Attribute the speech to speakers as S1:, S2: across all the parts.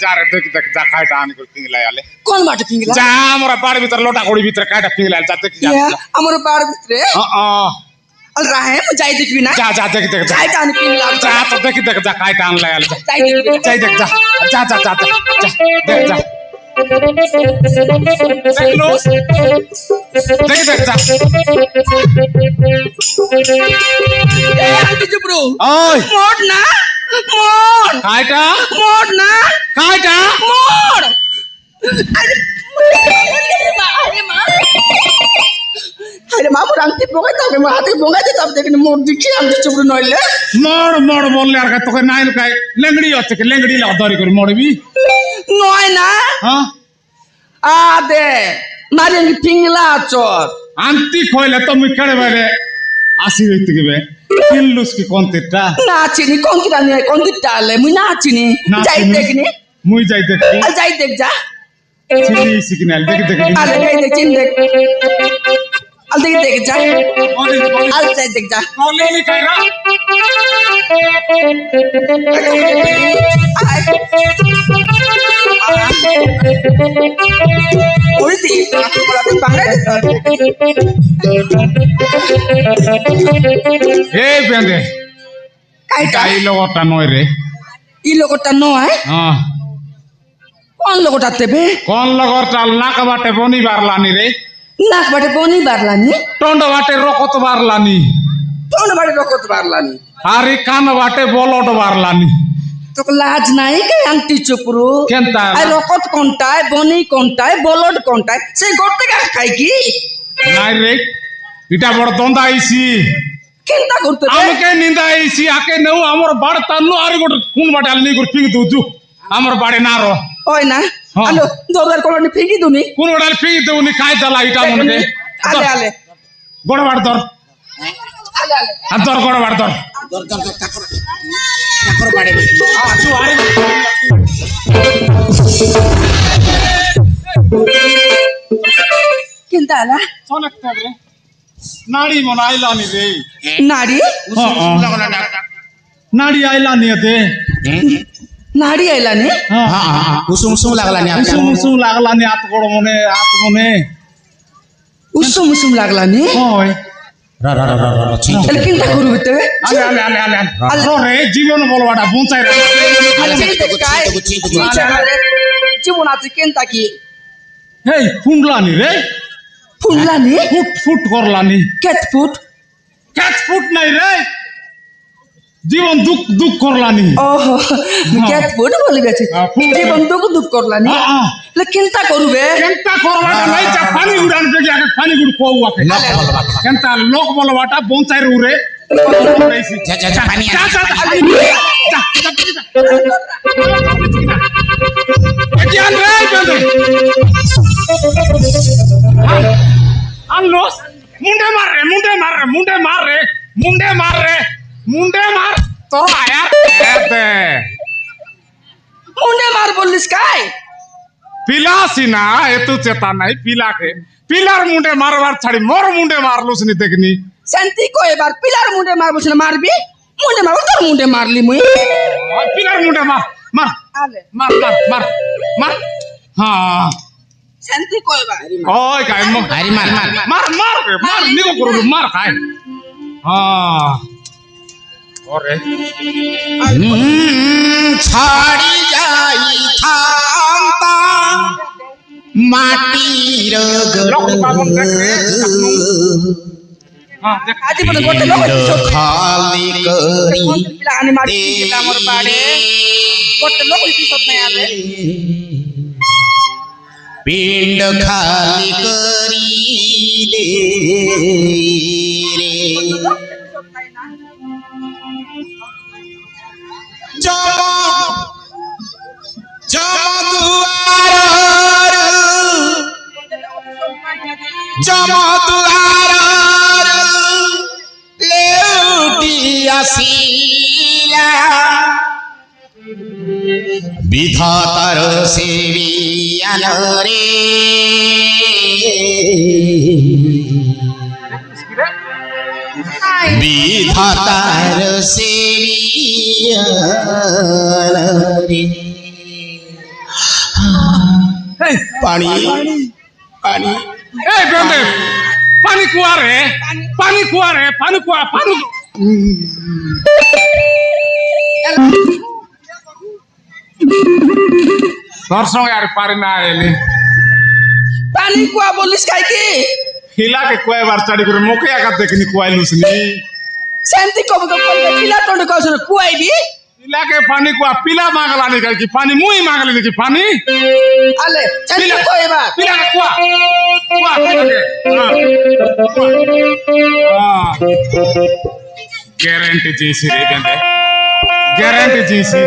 S1: যারে দেখ দেখ যা কাইটা আনি করে পিংলাই আলে
S2: কোন বাটে পিংলা
S1: যা আমরা বাড়ির ভিতর লোটা কড়ি ভিতর কাইটা পিংলাই যা দেখ যা
S2: আমার বার ভিতরে আল রাহে মু যাই দেখবি না
S1: যা যা দেখ দেখ যা
S2: কাইটা আনি পিংলা
S1: যা তো দেখি দেখ যা কাইটা আনলাই আলে যা
S2: যাই দেখবি
S1: যাই দেখ যা যা যা যা দেখ যা দেখলো দেখ দেখ যা
S2: এ আন্টি জুবরু
S1: ওই
S2: মোড় না মোড়
S1: কাইটা
S2: মোড় না
S1: কাইটা
S2: মোড় আরে আরে মা মোর আন্টি বগাই তবে মা হাতে বগাই দিতে তবে দেখি মোর দেখি আন্টি জুবরু নইলে
S1: মোড় মোড় বললে আর তোকে নাইল কাই লেংড়ি হচ্ছে কি লেংড়ি লাগা ধরি করে মরবি
S2: নয় না
S1: হ্যাঁ
S2: আদে নারিঙ্গি পিংলা চর
S1: আন্তি কইলে তুমি কেড়ে বাইরে আসি হইতে গেবে কিল্লুস কি কোনতেটা
S2: নাচিনি কোনকিটা নিয়ে কোনকিটা আলে মুই নাচিনি যাই দেখনি
S1: মুই যাই দেখি
S2: আল যাই দেখ যা
S1: চিনি সিগন্যাল দেখি দেখি
S2: আলে যাই দেখ চিন দেখ আল দেখি দেখ যা আল যাই দেখ যা
S1: কলে নি কাইরা
S2: ওই দি বাংলা
S1: এই বেঁধে
S2: কাইটা
S1: এই লগটা নয় রে
S2: ই লোকটা নয়
S1: হ্যাঁ
S2: কোন লোকটা তেবে
S1: কোন লগটা নাক বাটে বনি বারলানি রে
S2: নাক বাটে বনি বারলানি
S1: টন্ড বাটে রকত বারলানি
S2: তোন বাড়ি রকত বারলানি
S1: আর এই কান বাটে বলট বারলানি
S2: তোকে লাজ নাই কে আংটি চুপরু
S1: কেনতা
S2: আর রকত কোনটায় বনি কোনটায় বলদ কোনটায় সেই গড়তে গা খাই কি
S1: নাই রে এটা বড় দন্দা আইছি
S2: চিন্তা করতে
S1: আমাকে নিন্দা আইছি আকে নেও আমার বাড় তানলো আর গোট কোন বাটে আলনি করে ফিং দুজু আমার বাড়ে না রো
S2: হয় না
S1: হ্যাঁ।
S2: আলো দরদার কলনি ফিকি দুনি
S1: কোন বাটে ফিং দেউনি কাই দালা এটা মনে
S2: আলে আলে
S1: গড় বাড় ধর
S2: আলে আলে
S1: আর ধর গড় বাড় ধর
S3: দর দর দর কাকর বাড়ে
S1: তুই আরে
S2: কিন্তু আলা
S1: অনেক থাকবে নাড়ি মন আইলানি রে
S2: নারী
S1: নাড়ি আইলানি এতে
S2: নারী আইলানি
S3: উসুম উসুম লাগলানি
S1: উসুম উসুম লাগলানি আত বড় মনে আত মনে
S2: উসুম উসুম লাগলানি
S1: হয়
S3: রা রা রা রা রা চিন্তা
S2: তাহলে চিন্তা করবে তবে
S1: আলে আলে আলে আলে আলে রে জীবন বলবাটা বঞ্চাই রে
S2: জীবন আছে কেনতা কি
S1: হেই ফুন্ডলানি রে
S2: ফুললানি
S1: ফুট ফুট করলানি
S2: কেত ফুট
S1: ক্যাচ ফুট নাই রে জীবন দুঃখ দুঃখ করলানি
S2: ওহো কেত ফুট বলে গেছে জীবন দুঃখ দুঃখ করলানি তাহলে চিন্তা করবে
S1: কেনতা করবাটা নাই চা পানি উড়ান বেগে আগে পানি গুড় কোউ আকে কেনতা লোক বলবাটা বঞ্চাই রে
S3: যা যা যা পানি
S1: যা যা যা এটিয়ান রে বেঁধে আনলোস মুন্ডে মার রে মুন্ডে মার রে মুন্ডে মার রে মুন্ডে মার রে মুন্ডে মার তোর আয়া এতে
S2: মুন্ডে মার বললিস কাই
S1: পিলাসি না এত চেতা নাই পিলাকে পিলার মুন্ডে মারবার ছাড়ি মোর মুন্ডে মারলুস নি দেখনি
S2: শান্তি কো এবার পিলার মুন্ডে মারবছ না মারবি মুন্ডে মারব তোর মুন্ডে মারলি মুই
S1: পিলার মুন্ডে মার মার
S2: আলে
S1: মার মার মার মার হ্যাঁ
S2: শান্তি কো এবার
S1: ওই গাই
S3: আরে মার মার
S1: মার মার রে মার নিগো করু মার খাই হ্যাঁ ওরে
S3: ছাড়ি যাই থামতা মাটির
S1: লোক পাবন দেখ রে হ্যাঁ দেখ
S2: আজ বলে গোটে লোক
S3: খালি করি
S2: পিলা আনি মারি দিলা আমার বাড়ে গোটে লোক পিছত নাই আলে
S3: পিণ্ড খালি করি দে রে জমদুয়ার লেউটি আসিলা বিধাতার সেবিয়ান রে বিধাতার সেবিয়া রে পানি পানি
S1: এই বেন্দে পানি কুয়ারে পানি কুয়ারে পানি কুয়া পানি তোর সঙ্গে আর পারি না এলি
S2: পানি কুয়া বলিস কাই কি
S1: হিলাকে কয়বার চাড়ি করে মুখে একা দেখিনি কুয়াইলুস নি
S2: শান্তি কব তো কইবে পিলা টন্ড কইছ কুয়াইবি
S1: হিলাকে পানি কুয়া পিলা মাগলানি কাই কি পানি মুই মাগলি নাকি পানি
S2: আলে শান্তি কইবা
S1: পিলা কুয়া কুয়া পিলাকে গ্যারান্টি చేసి রে বেন্দে গ্যারান্টি చేసి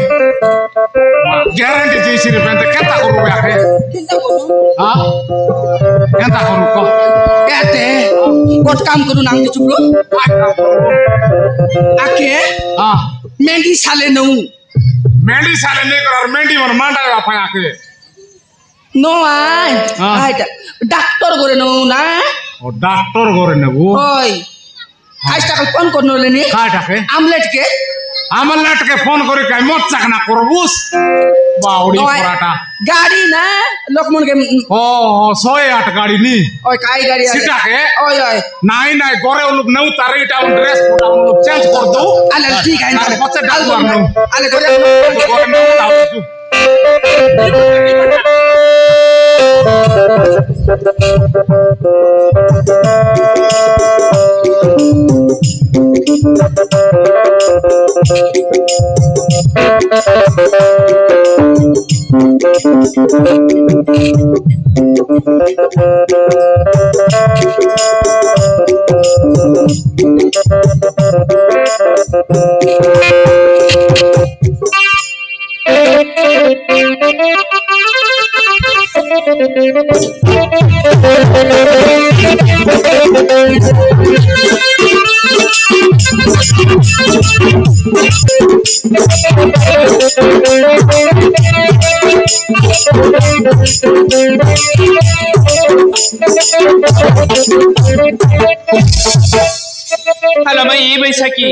S1: গ্যারান্টি చేసి রে বেন্দে কেতা করব আকে
S2: চিন্তা করু
S1: হ্যাঁ কেতা করব কো
S2: এতে কোট কাম করু নাম দি চুপলো আকে
S1: হ্যাঁ
S2: মেন্ডি সালে নউ
S1: মেন্ডি সালে নে করার মেন্ডি মন মান্ডা পায় আকে
S2: নো আই আইটা ডাক্তার করে নউ না
S1: ও ডাক্তার করে নেব
S2: ওই কাজটা কোন কোন নলেনি
S1: কাটাকে
S2: আমলেট কে
S1: আমার নাটকে ফোন করে কাই মত চাকনা করবুস বাউড়ি পরাটা
S2: গাড়ি না লোকমন কে
S1: ও 108 গাড়ি নি
S2: ওই কাই গাড়ি আছে
S1: সিটাকে
S2: ওই ওই
S1: নাই নাই গরে লোক নেউ তারে এটা ড্রেস ফোটা লোক চেঞ্জ কর দো
S2: আলে ঠিক আছে
S1: তার পথে ডাক্তার নেউ
S2: আলে করে
S1: গরে নেউ দাও
S4: हेलो मैं ये बैसाखी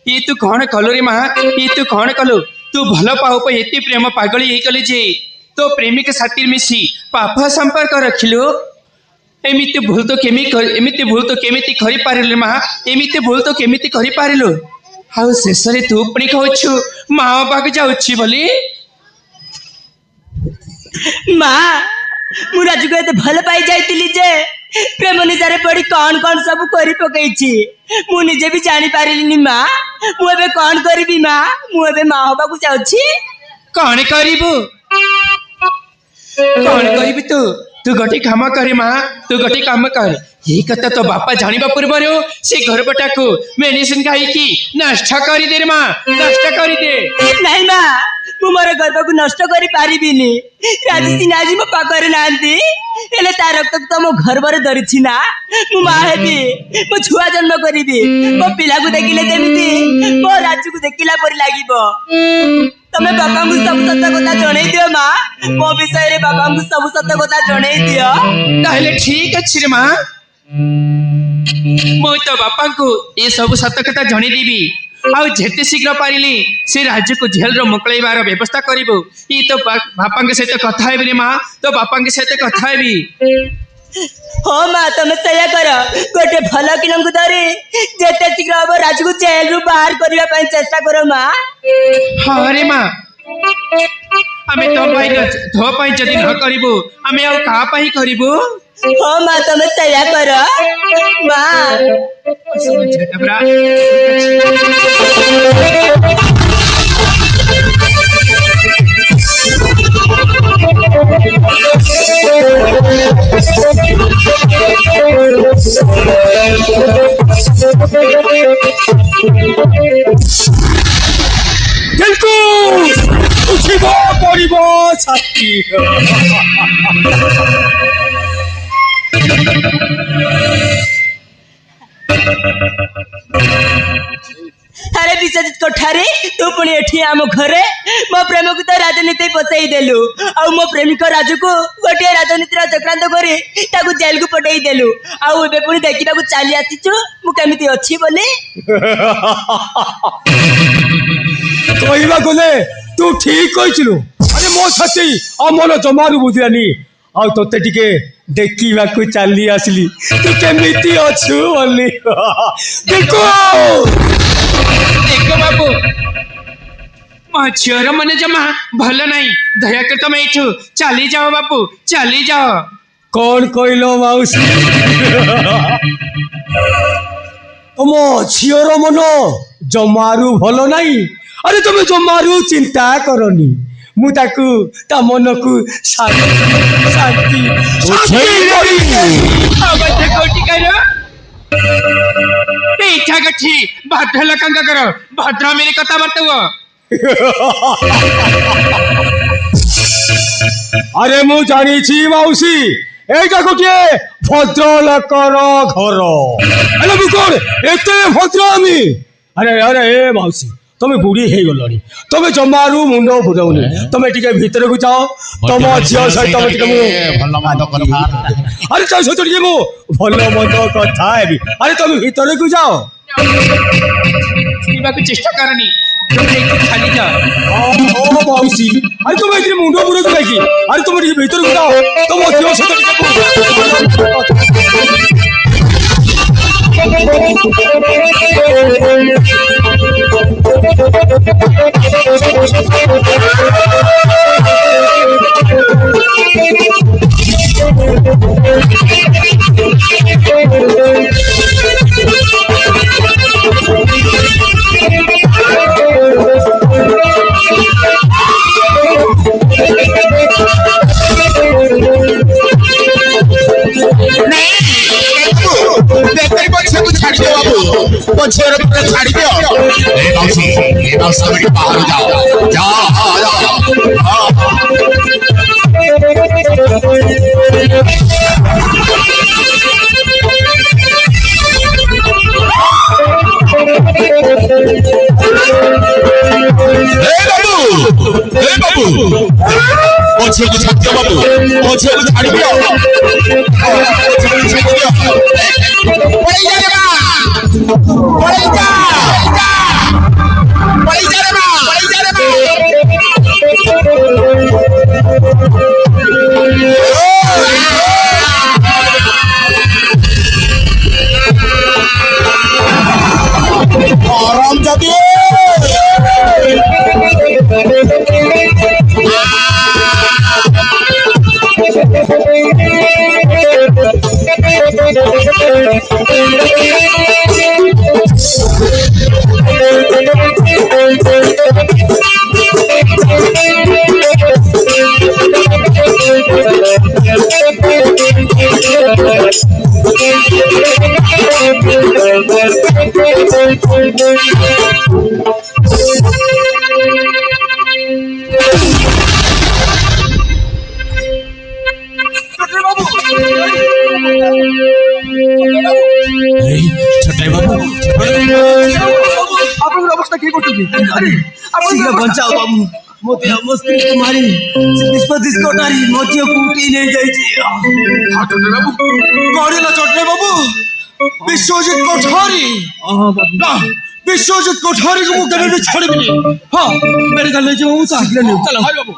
S4: ये तू कौन कलु रे माँ ये तू कौन कलु तू भल पाऊ पे एति प्रेम पागली ये कले जे तो प्रेमिक साथी मिसी पापा संपर्क रखिलु एमिति भूल तो केमिति करि पारिलु माँ एमिति भूल तो केमिति करि पारिलु हाउ शेषरे तू पुणी कहछु माँ बापा जाउछि बोली
S5: माँ मु राजू को भल पाई जाइतिली जे प्रेम निजारे पड़ी कौन कौन सब करी पकईछि मु निजे भी जानी पारिलिनी माँ मु एबे कौन करिबी माँ मु एबे माँ होबा को जाउछि
S4: कौन करिबु तू तू गोटे काम करे माँ तू गोटे काम कर ये कथा तो बापा जानिबा पूर्वर से गर्भटा को मेडिसिन खाई नष्ट कर दे माँ नष्ट कर दे
S5: नहीं माँ मु मोर गर्भ को नष्ट करी पारिबिनी राजी सिना आज मो पाखरे नांती हेले ता रक्त तो मो गर्भरे धरिछि ना मु माँ हेबी मो छुआ जन्म करिबी मो पिला को देखिले जेमिति मो राजू को देखिला परि लागिबो तमे बापा को सब सत्य कथा जणै दियो माँ मो विषय रे बापा को सब सत्य कथा जणै दियो
S4: ताहले ठीक अछि रे माँ मो तो बापा को ये सब सत्य कथा जणै देबी आउ जेते शीघ्र पारिली से राज्य को जेल रो मोकलैबार व्यवस्था करिबो ई तो बापा के सहित कथा हेबी रे माँ तो बापा के सहित कथा हेबी
S5: हो माँ तमे सया कर गोटे भल किलंग धरी जेते शीघ्र हम राजू को जेल रु बाहर करबा पई चेष्टा करो माँ
S4: हाँ रे माँ आमे तो भाई धो पाई जदि न करिबो आमे आउ कहा पाई करिबो
S5: हो माँ तमे सया कर माँ
S4: झटबरा
S1: উঠিব কৰিব ছাতি
S5: अरे विश्वजित कोठारी तू पुणी एठी आम घरे मो प्रेम को तो राजनीति पसई देलु आ मो प्रेमिक राजू को गोटे राजनीति चक्रांत करी ताकू जेल को पटई देलु आ एबे पुणी देखिबा को चली आसीचु मु केमिति अछि बोली
S6: कहवा गले तू ठीक कहिलु अरे मो छाती अमन जमारू बुझियानी आ तोते टिके देखिबा को चली आसली तू केमिति अछु बोली देखो
S4: देख बाबू मो झीर मन जमा भल नहीं दयाकर तुम एठू चली जाओ बापू चली जाओ
S6: कौन कहलो माउसी मो झीर मन जमारू भल नहीं अरे तुम जमारू चिंता करनी मु ताकू ता मन को शांति
S4: इच्छा गठी भद्र लकंग कर भद्र मेरी कथा बर्तव
S6: अरे मु जानी छी माउसी एटा गोटे भद्र लकर घर अरे मु कोन एते भद्र आमी अरे अरे ए माउसी तमे बुढ़ी हे गलनी तमे जमारू मुंडो फुरौनी तमे टिके भीतर को जाओ तम झियो सहित तमे टिके मु
S3: भल मत कथा
S6: अरे चाहे सहित टिके मु भल मत कथा हेबी अरे तमे भीतर को जाओ
S4: सुनिबा को चेष्टा करनी खाली जा
S6: ओ माउसी अरे तुम इतने मुंडो बुरो को देखी अरे तुम टिके भीतर को जाओ तम झियो सहित टिके
S3: छाड़ी दो ए मौसी बाहर जाओ जाओ बाबू पछे को छाड़ दियो बाबू पछे को छाड़ी दियो पड़ी जा रे बा पड़ी जा रे बा आराम जाती
S6: अवस्था के अरे बचाओ बाबू मोते मस्ती तुम्हारी निष्पत्ति कोठारी मोतियो कूटी नहीं जाई बाबू कौड़ी ना चटने बाबू विश्वजित कोठारी ना विश्वजित कोठारी को मुझे नहीं छोड़ भी हाँ मेरे घर ले जाओ चलो बाबू